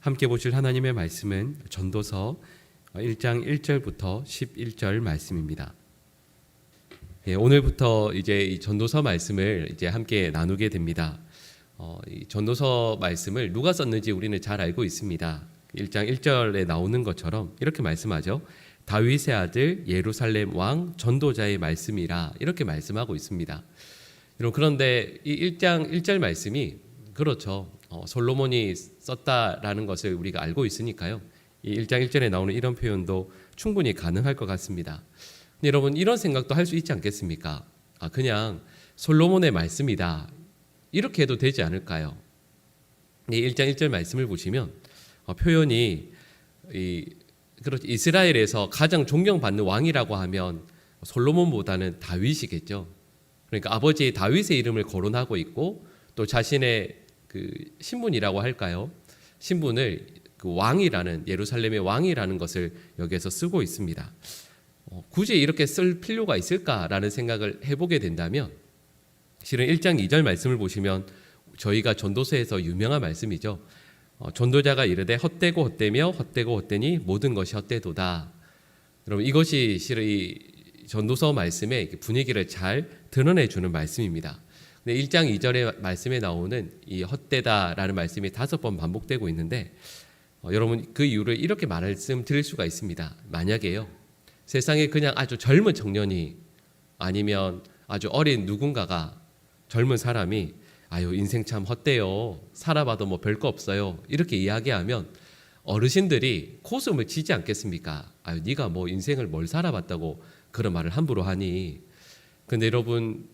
함께 보실 하나님의 말씀은 전도서 1장 1절부터 11절 말씀입니다. 오늘부터 이제 이 전도서 말씀을 이제 함께 나누게 됩니다. 이 전도서 말씀을 누가 썼는지 우리는 잘 알고 있습니다. 1장 1절에 나오는 것처럼 이렇게 말씀하죠. 다윗의 아들 예루살렘 왕 전도자의 말씀이라 이렇게 말씀하고 있습니다. 그런데 이 1장 1절 말씀이 그렇죠. 솔로몬이 썼다라는 것을 우리가 알고 있으니까요. 이 1장 1절에 나오는 이런 표현도 충분히 가능할 것 같습니다. 근데 여러분 이런 생각도 할 수 있지 않겠습니까? 그냥 솔로몬의 말씀이다. 이렇게 해도 되지 않을까요? 이 1장 1절 말씀을 보시면 표현이 이스라엘에서 가장 존경받는 왕이라고 하면 솔로몬보다는 다윗이겠죠. 그러니까 아버지 다윗의 이름을 거론하고 있고 또 자신의 그 신분이라고 할까요? 신분을 그 왕이라는 예루살렘의 왕이라는 것을 여기에서 쓰고 있습니다. 굳이 이렇게 쓸 필요가 있을까라는 생각을 해보게 된다면 실은 1장 2절 말씀을 보시면 저희가 전도서에서 유명한 말씀이죠. 전도자가 이르되 헛되고 헛되며 헛되고 헛되니 모든 것이 헛되도다. 여러분 이것이 실은 이 전도서 말씀의 분위기를 잘 드러내주는 말씀입니다. 근데 1장 2절의 말씀에 나오는 이 헛되다라는 말씀이 5번 반복되고 있는데 여러분 그 이유를 이렇게 말씀드릴 수가 있습니다. 만약에요 세상에 그냥 아주 젊은 청년이 아니면 아주 어린 누군가가 젊은 사람이 아유 인생 참 헛되요 살아봐도 뭐 별거 없어요 이렇게 이야기하면 어르신들이 코웃음을 치지 않겠습니까? 아유 네가 뭐 인생을 뭘 살아봤다고 그런 말을 함부로 하니. 근데 여러분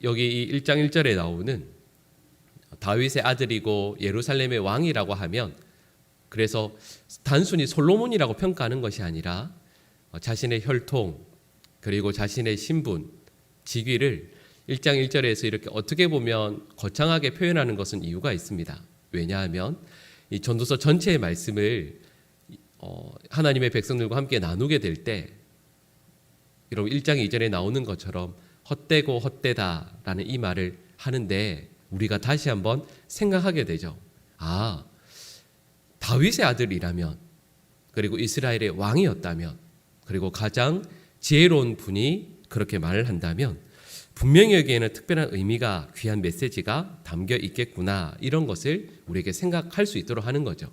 여기 이 1장 1절에 나오는 다윗의 아들이고 예루살렘의 왕이라고 하면 그래서 단순히 솔로몬이라고 평가하는 것이 아니라 자신의 혈통 그리고 자신의 신분, 직위를 1장 1절에서 이렇게 어떻게 보면 거창하게 표현하는 것은 이유가 있습니다. 왜냐하면 이 전도서 전체의 말씀을 하나님의 백성들과 함께 나누게 될 때 여러분 1장 2절에 나오는 것처럼 헛되고 헛되다라는 이 말을 하는데 우리가 다시 한번 생각하게 되죠. 다윗의 아들이라면 그리고 이스라엘의 왕이었다면 그리고 가장 지혜로운 분이 그렇게 말을 한다면 분명히 여기에는 특별한 의미가 귀한 메시지가 담겨 있겠구나 이런 것을 우리에게 생각할 수 있도록 하는 거죠.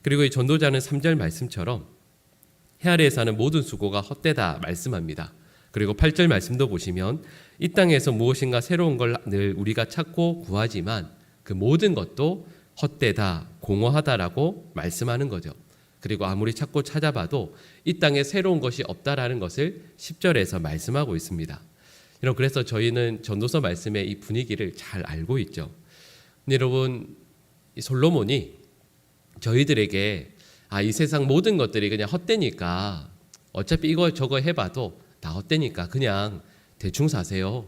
그리고 이 전도자는 3절 말씀처럼 해 아래에 사는 모든 수고가 헛되다 말씀합니다. 그리고 8절 말씀도 보시면 이 땅에서 무엇인가 새로운 걸 늘 우리가 찾고 구하지만 그 모든 것도 헛되다 공허하다라고 말씀하는 거죠. 그리고 아무리 찾고 찾아봐도 이 땅에 새로운 것이 없다라는 것을 10절에서 말씀하고 있습니다. 그래서 저희는 전도서 말씀의 이 분위기를 잘 알고 있죠. 근데 여러분 이 솔로몬이 저희들에게 이 세상 모든 것들이 그냥 헛되니까 어차피 이거 저거 해봐도 다 헛되니까 그냥 대충 사세요.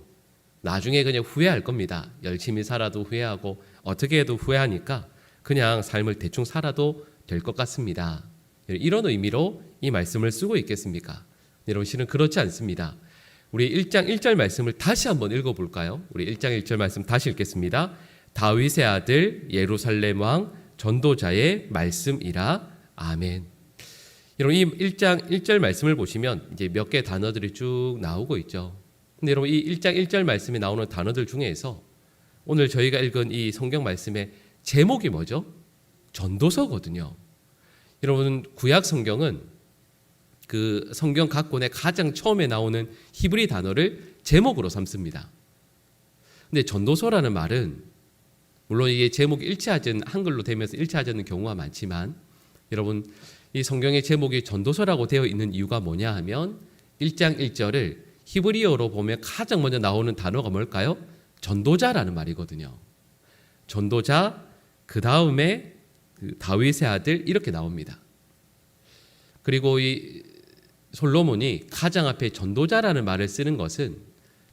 나중에 그냥 후회할 겁니다. 열심히 살아도 후회하고 어떻게 해도 후회하니까 그냥 삶을 대충 살아도 될 것 같습니다. 이런 의미로 이 말씀을 쓰고 있겠습니까? 여러분 실은 그렇지 않습니다. 우리 1장 1절 말씀을 다시 한번 읽어볼까요? 우리 1장 1절 말씀 다시 읽겠습니다. 다윗의 아들 예루살렘 왕 전도자의 말씀이라. 아멘. 여러분 이 1장 1절 말씀을 보시면 이제 몇 개의 단어들이 쭉 나오고 있죠. 근데 여러분 이 1장 1절 말씀에 나오는 단어들 중에서 오늘 저희가 읽은 이 성경 말씀의 제목이 뭐죠? 전도서거든요. 여러분 구약 성경은 그 성경 각 권의 가장 처음에 나오는 히브리 단어를 제목으로 삼습니다. 근데 전도서라는 말은 물론 이게 제목이 일치하지 않는 한글로 되면서 일치하지 않는 경우가 많지만 여러분 이 성경의 제목이 전도서라고 되어 있는 이유가 뭐냐 하면 1장 1절을 히브리어로 보면 가장 먼저 나오는 단어가 뭘까요? 전도자라는 말이거든요. 전도자 그 다음에 그 다윗의 아들 이렇게 나옵니다. 그리고 이 솔로몬이 가장 앞에 전도자라는 말을 쓰는 것은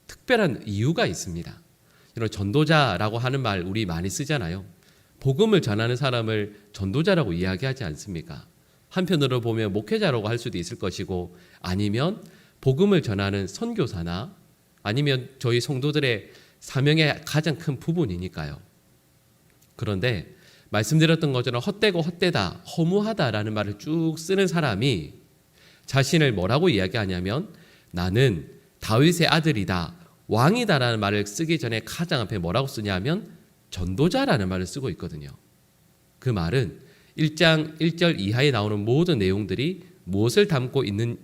특별한 이유가 있습니다. 이런 전도자라고 하는 말 우리 많이 쓰잖아요. 복음을 전하는 사람을 전도자라고 이야기하지 않습니까? 한편으로 보면 목회자라고 할 수도 있을 것이고 아니면 복음을 전하는 선교사나 아니면 저희 성도들의 사명의 가장 큰 부분이니까요. 그런데 말씀드렸던 것처럼 헛되고 헛되다, 허무하다라는 말을 쭉 쓰는 사람이 자신을 뭐라고 이야기하냐면 나는 다윗의 아들이다, 왕이다라는 말을 쓰기 전에 가장 앞에 뭐라고 쓰냐면 전도자라는 말을 쓰고 있거든요. 그 말은 1장 1절 이하에 나오는 모든 내용들이 무엇을 담고 있는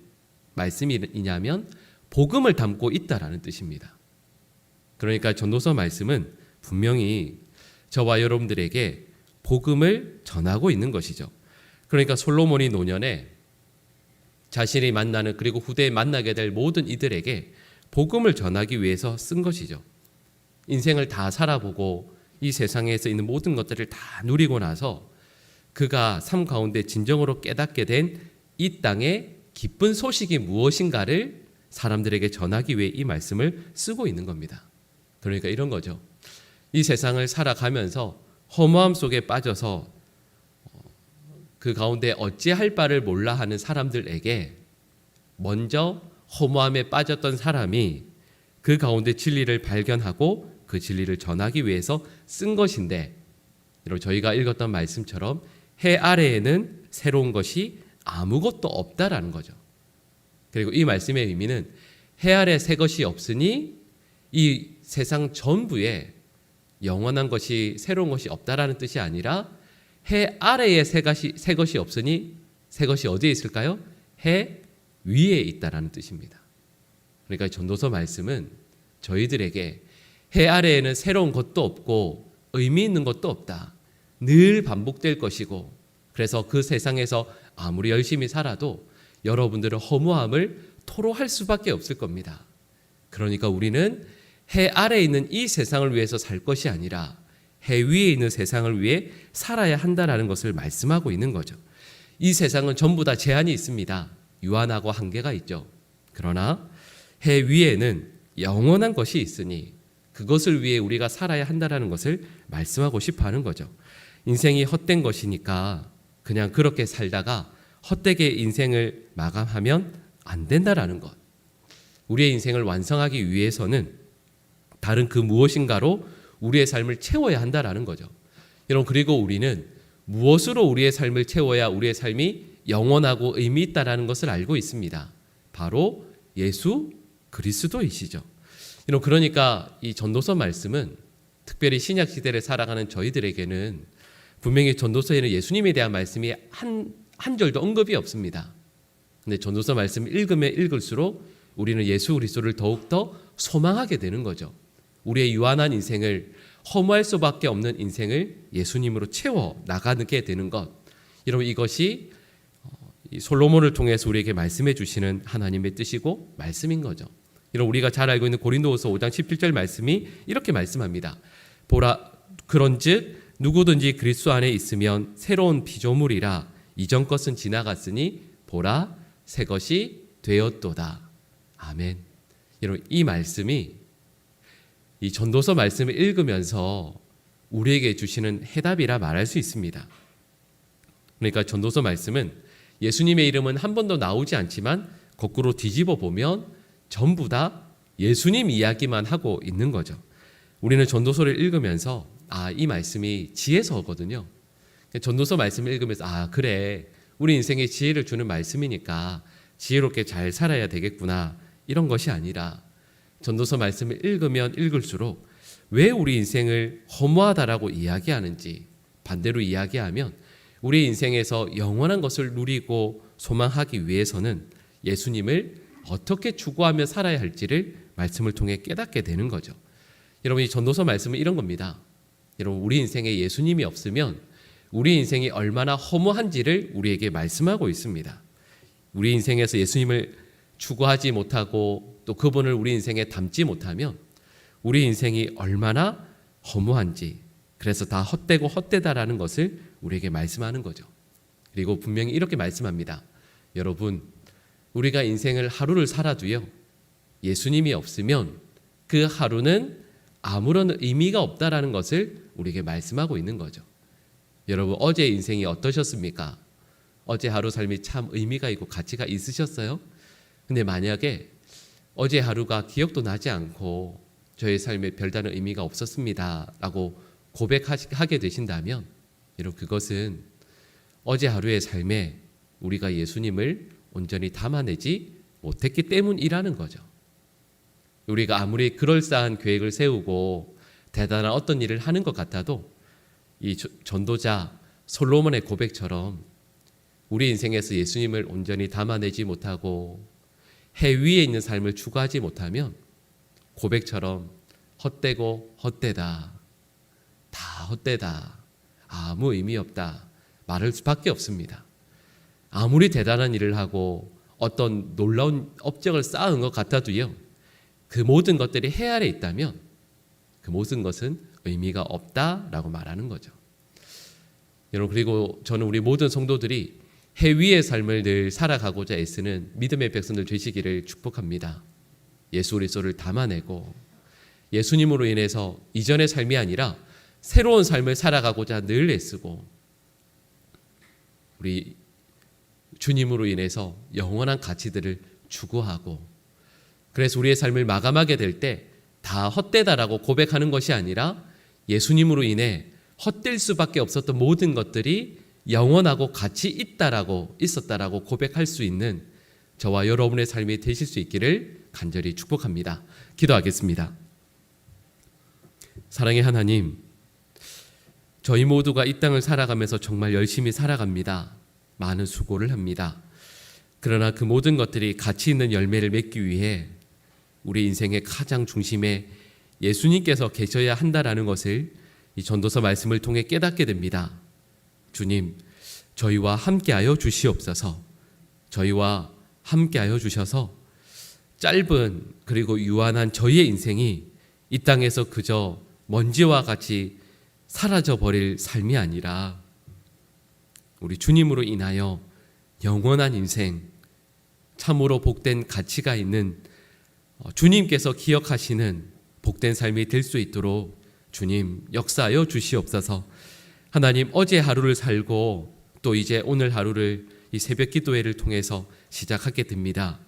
말씀이냐면 복음을 담고 있다라는 뜻입니다. 그러니까 전도서 말씀은 분명히 저와 여러분들에게 복음을 전하고 있는 것이죠. 그러니까 솔로몬이 노년에 자신이 만나는 그리고 후대에 만나게 될 모든 이들에게 복음을 전하기 위해서 쓴 것이죠. 인생을 다 살아보고 이 세상에서 있는 모든 것들을 다 누리고 나서 그가 삶 가운데 진정으로 깨닫게 된 이 땅의 기쁜 소식이 무엇인가를 사람들에게 전하기 위해 이 말씀을 쓰고 있는 겁니다. 그러니까 이런 거죠. 이 세상을 살아가면서 허무함 속에 빠져서 그 가운데 어찌할 바를 몰라 하는 사람들에게 먼저 허무함에 빠졌던 사람이 그 가운데 진리를 발견하고 그 진리를 전하기 위해서 쓴 것인데, 저희가 읽었던 말씀처럼 해 아래에는 새로운 것이 아무것도 없다라는 거죠. 그리고 이 말씀의 의미는 해 아래 새 것이 없으니 이 세상 전부에 영원한 것이 새로운 것이 없다라는 뜻이 아니라 해 아래에 새 것이 없으니 새 것이 어디에 있을까요? 해 위에 있다라는 뜻입니다. 그러니까 전도서 말씀은 저희들에게 해 아래에는 새로운 것도 없고 의미 있는 것도 없다. 늘 반복될 것이고, 그래서 그 세상에서 아무리 열심히 살아도 여러분들은 허무함을 토로할 수밖에 없을 겁니다. 그러니까 우리는 해 아래에 있는 이 세상을 위해서 살 것이 아니라 해 위에 있는 세상을 위해 살아야 한다는 것을 말씀하고 있는 거죠. 이 세상은 전부 다 제한이 있습니다. 유한하고 한계가 있죠. 그러나 해 위에는 영원한 것이 있으니 그것을 위해 우리가 살아야 한다는 것을 말씀하고 싶어 하는 거죠. 인생이 헛된 것이니까 그냥 그렇게 살다가 헛되게 인생을 마감하면 안 된다라는 것. 우리의 인생을 완성하기 위해서는 다른 그 무엇인가로 우리의 삶을 채워야 한다라는 거죠. 여러분, 그리고 우리는 무엇으로 우리의 삶을 채워야 우리의 삶이 영원하고 의미 있다라는 것을 알고 있습니다. 바로 예수 그리스도이시죠. 여러분, 그러니까 이 전도서 말씀은 특별히 신약 시대를 살아가는 저희들에게는 분명히 전도서에는 예수님에 대한 말씀이 한 절도 언급이 없습니다. 근데 전도서 말씀을 읽으면 읽을수록 우리는 예수 그리스도를 더욱더 소망하게 되는 거죠. 우리의 유한한 인생을, 허무할 수밖에 없는 인생을 예수님으로 채워 나가게 되는 것. 여러분, 이것이 솔로몬을 통해서 우리에게 말씀해 주시는 하나님의 뜻이고 말씀인 거죠. 이런 우리가 잘 알고 있는 고린도후서 5장 17절 말씀이 이렇게 말씀합니다. 보라, 그런즉 누구든지 그리스도 안에 있으면 새로운 피조물이라, 이전 것은 지나갔으니 보라 새 것이 되었도다. 아멘. 여러분, 이 말씀이 이 전도서 말씀을 읽으면서 우리에게 주시는 해답이라 말할 수 있습니다. 그러니까 전도서 말씀은 예수님의 이름은 한 번도 나오지 않지만 거꾸로 뒤집어 보면 전부 다 예수님 이야기만 하고 있는 거죠. 우리는 전도서를 읽으면서 이 말씀이 지혜서거든요. 전도서 말씀을 읽으면서 그래, 우리 인생에 지혜를 주는 말씀이니까 지혜롭게 잘 살아야 되겠구나, 이런 것이 아니라 전도서 말씀을 읽으면 읽을수록 왜 우리 인생을 허무하다라고 이야기하는지 반대로 이야기하면 우리 인생에서 영원한 것을 누리고 소망하기 위해서는 예수님을 어떻게 추구하며 살아야 할지를 말씀을 통해 깨닫게 되는 거죠. 여러분, 이 전도서 말씀은 이런 겁니다. 여러분, 우리 인생에 예수님이 없으면 우리 인생이 얼마나 허무한지를 우리에게 말씀하고 있습니다. 우리 인생에서 예수님을 추구하지 못하고 또 그분을 우리 인생에 담지 못하면 우리 인생이 얼마나 허무한지, 그래서 다 헛되고 헛되다라는 것을 우리에게 말씀하는 거죠. 그리고 분명히 이렇게 말씀합니다. 여러분, 우리가 인생을 하루를 살아도요, 예수님이 없으면 그 하루는 아무런 의미가 없다라는 것을 우리에게 말씀하고 있는 거죠. 여러분, 어제 인생이 어떠셨습니까? 어제 하루 삶이 참 의미가 있고 가치가 있으셨어요? 근데 만약에 어제 하루가 기억도 나지 않고 저의 삶에 별다른 의미가 없었습니다 라고 고백하게 되신다면 여러분, 그것은 어제 하루의 삶에 우리가 예수님을 온전히 담아내지 못했기 때문이라는 거죠. 우리가 아무리 그럴싸한 계획을 세우고 대단한 어떤 일을 하는 것 같아도 이 전도자 솔로몬의 고백처럼 우리 인생에서 예수님을 온전히 담아내지 못하고 해 위에 있는 삶을 추구하지 못하면 고백처럼 헛되고 헛되다, 다 헛되다, 아무 의미 없다 말할 수밖에 없습니다. 아무리 대단한 일을 하고 어떤 놀라운 업적을 쌓은 것 같아도요, 그 모든 것들이 해 아래 있다면 그 모든 것은 의미가 없다라고 말하는 거죠. 여러분, 그리고 저는 우리 모든 성도들이 해 위의 삶을 늘 살아가고자 애쓰는 믿음의 백성들 되시기를 축복합니다. 예수 그리스도를 담아내고 예수님으로 인해서 이전의 삶이 아니라 새로운 삶을 살아가고자 늘 애쓰고 우리 주님으로 인해서 영원한 가치들을 추구하고, 그래서 우리의 삶을 마감하게 될 때 다 헛되다라고 고백하는 것이 아니라 예수님으로 인해 헛될 수밖에 없었던 모든 것들이 영원하고 가치 있었다라고 고백할 수 있는 저와 여러분의 삶이 되실 수 있기를 간절히 축복합니다. 기도하겠습니다. 사랑의 하나님, 저희 모두가 이 땅을 살아가면서 정말 열심히 살아갑니다. 많은 수고를 합니다. 그러나 그 모든 것들이 가치 있는 열매를 맺기 위해 우리 인생의 가장 중심에 예수님께서 계셔야 한다라는 것을 이 전도서 말씀을 통해 깨닫게 됩니다. 주님, 저희와 함께하여 주시옵소서. 저희와 함께하여 주셔서 짧은 그리고 유한한 저희의 인생이 이 땅에서 그저 먼지와 같이 사라져 버릴 삶이 아니라 우리 주님으로 인하여 영원한 인생, 참으로 복된 가치가 있는 주님께서 기억하시는 복된 삶이 될 수 있도록 주님 역사하여 주시옵소서. 하나님, 어제 하루를 살고 또 이제 오늘 하루를 이 새벽 기도회를 통해서 시작하게 됩니다.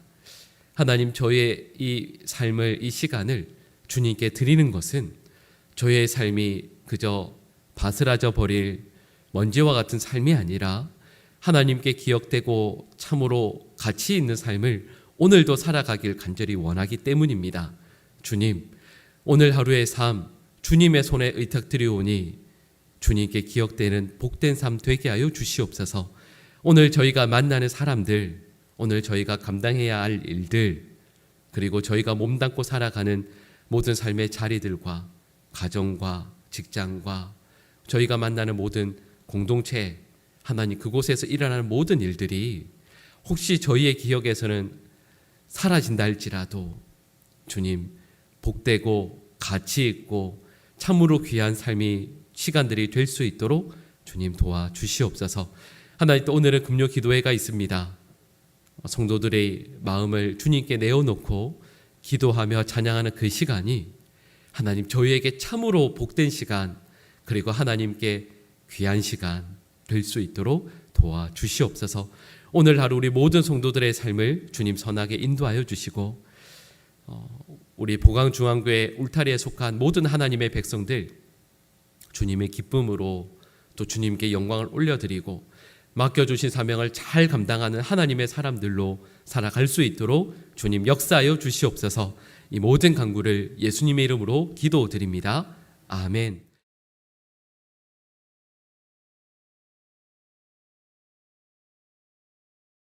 하나님, 저의 이 삶을, 이 시간을 주님께 드리는 것은 저의 삶이 그저 바스라져 버릴 먼지와 같은 삶이 아니라 하나님께 기억되고 참으로 가치 있는 삶을 오늘도 살아가길 간절히 원하기 때문입니다. 주님, 오늘 하루의 삶 주님의 손에 의탁드리오니 주님께 기억되는 복된 삶 되게 하여 주시옵소서. 오늘 저희가 만나는 사람들, 오늘 저희가 감당해야 할 일들, 그리고 저희가 몸담고 살아가는 모든 삶의 자리들과 가정과 직장과 저희가 만나는 모든 공동체, 하나님 그곳에서 일어나는 모든 일들이 혹시 저희의 기억에서는 사라진다 할지라도 주님, 복되고 가치 있고 참으로 귀한 삶이 시간들이 될 수 있도록 주님 도와주시옵소서. 하나님, 또 오늘은 금요 기도회가 있습니다. 성도들의 마음을 주님께 내어놓고 기도하며 찬양하는 그 시간이 하나님 저희에게 참으로 복된 시간, 그리고 하나님께 귀한 시간 될 수 있도록 도와주시옵소서. 오늘 하루 우리 모든 성도들의 삶을 주님 선하게 인도하여 주시고 우리 보강중앙교회 울타리에 속한 모든 하나님의 백성들 주님의 기쁨으로 또 주님께 영광을 올려드리고 맡겨주신 사명을 잘 감당하는 하나님의 사람들로 살아갈 수 있도록 주님 역사하여 주시옵소서. 이 모든 간구를 예수님의 이름으로 기도드립니다. 아멘.